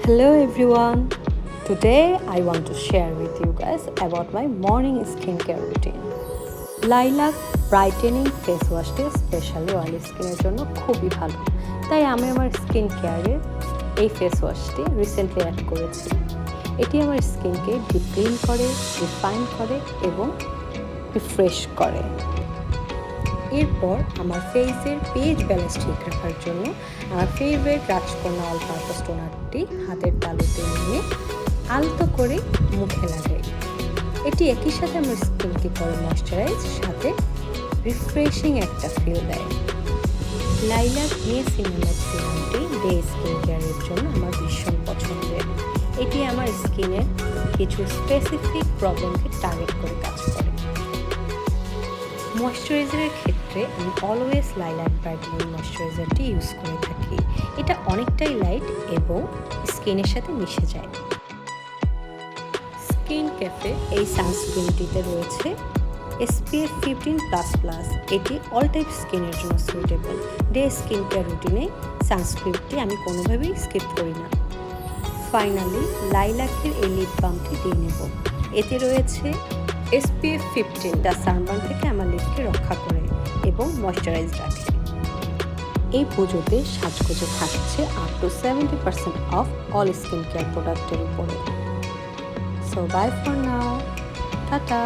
Hello everyone. Today I want to share with you guys about my morning skincare routine. Lilac brightening face ওয়াশটি specially oily স্কিনের জন্য খুবই ভালো, তাই আমি আমার স্কিন কেয়ারে এই ফেস ওয়াশটি রিসেন্টলি অ্যাড করেছি। এটি আমার স্কিনকে ডিপ ক্লিন করে, রিফাইন করে এবং রিফ্রেশ করে। এরপর আমার ফেসের পেজ ব্যালেন্স ঠিক রাখার জন্য আমার ফেভারিট রাজকন্যা অল পারপাস টোনারটি হাতের তালুতে নিয়ে আলতো করে মুখে লাগাই। এটি একই সাথে আমার স্কিনকে করে ময়শ্চারাইজ, সাথে রিফ্রেশিং একটা ফিল দেয়। লাইলাক নিয়াসিনামাইড সিরামটি ডে স্কিন কেয়ারের জন্য আমার ভীষণ পছন্দের। এটি আমার স্কিনের কিছু স্পেসিফিক প্রবলেমকে টার্গেট করে কাজ করে। ময়শ্চারাইজারের ক্ষেত্রে আমি অলওয়েজ লাইলাক ব্রাইটেনিং ময়শ্চারাইজারটি ইউজ করে থাকি। এটা অনেকটাই লাইট এবং স্কিনের সাথে মিশে যায়। স্কিন ক্যাফে এই সানস্ক্রিনটিতে রয়েছে SPF 15++। এটি অল টাইপ স্কিনের জন্য সুইটেবল। ডে স্কিন কেয়ার রুটিনে সানস্ক্রিনটি আমি কোনোভাবেই স্কিপ করি না। ফাইনালি লাইলাকের এই লিপ বামটি দিয়ে নেব। এতে রয়েছে SPF 15, যা সানবার্ন থেকে আমার লিপকে রক্ষা করে এবং ময়শ্চারাইজ রাখে। এই পুজোতে সাজগোজে থাকছে up to 70% off all skin care প্রোডাক্টের উপরে। So bye for now, tata.